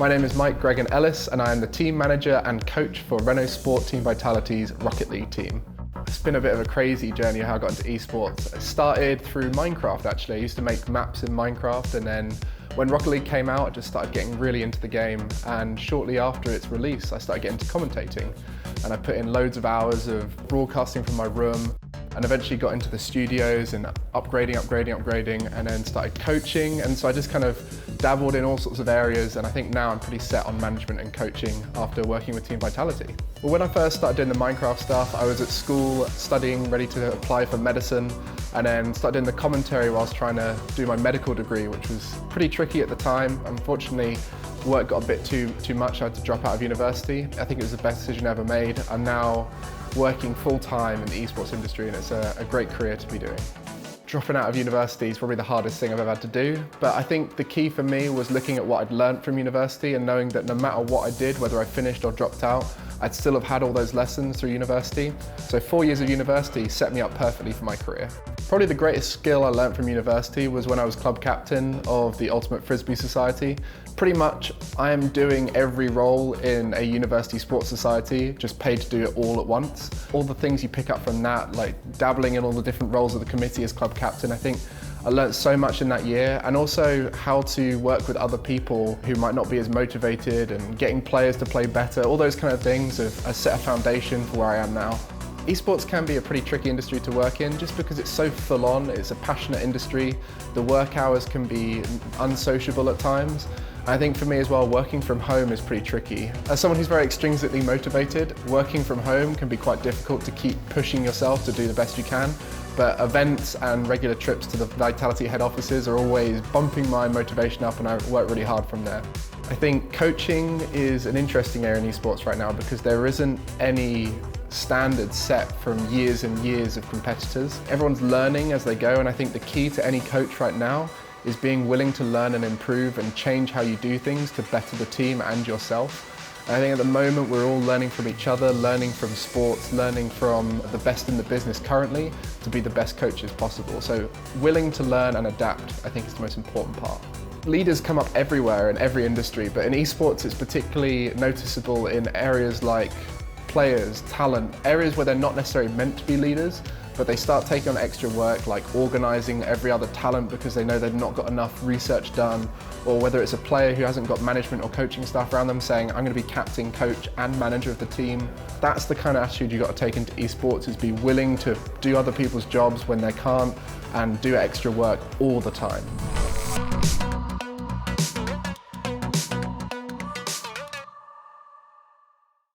My name is Gregan Ellis and I am the team manager and coach for Renault Sport Team Vitality's Rocket League team. It's been a bit of a crazy journey how I got into esports. It started through Minecraft actually. I used to make maps in Minecraft, and then when Rocket League came out I just started getting really into the game, and shortly after its release I started getting into commentating, and I put in loads of hours of broadcasting from my room, and eventually got into the studios and upgrading, and then started coaching. And so I just kind of dabbled in all sorts of areas, and I think now I'm pretty set on management and coaching after working with Team Vitality. Well, when I first started doing the Minecraft stuff, I was at school studying, ready to apply for medicine, and then started doing the commentary whilst trying to do my medical degree, which was pretty tricky at the time. Unfortunately, work got a bit too much. I had to drop out of university. I think it was the best decision I ever made. I'm now working full-time in the esports industry, and it's a great career to be doing. Dropping out of university is probably the hardest thing I've ever had to do, but I think the key for me was looking at what I'd learned from university and knowing that no matter what I did, whether I finished or dropped out, I'd still have had all those lessons through university. So 4 years of university set me up perfectly for my career. Probably the greatest skill I learned from university was when I was club captain of the Ultimate Frisbee Society. Pretty much I am doing every role in a university sports society, just paid to do it all at once. All the things you pick up from that, like dabbling in all the different roles of the committee as club captain, I think I learned so much in that year, and also how to work with other people who might not be as motivated, and getting players to play better. All those kind of things have set a foundation for where I am now. Esports can be a pretty tricky industry to work in just because it's so full on, it's a passionate industry. The work hours can be unsociable at times. I think for me as well, working from home is pretty tricky. As someone who's very extrinsically motivated, working from home can be quite difficult to keep pushing yourself to do the best you can. But events and regular trips to the Vitality head offices are always bumping my motivation up, and I work really hard from there. I think coaching is an interesting area in esports right now because there isn't any standard set from years and years of competitors. Everyone's learning as they go, and I think the key to any coach right now is being willing to learn and improve and change how you do things to better the team and yourself. And I think at the moment we're all learning from each other, learning from sports, learning from the best in the business currently to be the best coaches possible. So willing to learn and adapt, I think, is the most important part. Leaders come up everywhere in every industry, but in esports it's particularly noticeable in areas like players, talent, areas where they're not necessarily meant to be leaders, but they start taking on extra work like organising every other talent because they know they've not got enough research done, or whether it's a player who hasn't got management or coaching staff around them saying, I'm going to be captain, coach and manager of the team. That's the kind of attitude you've got to take into esports, is be willing to do other people's jobs when they can't and do extra work all the time.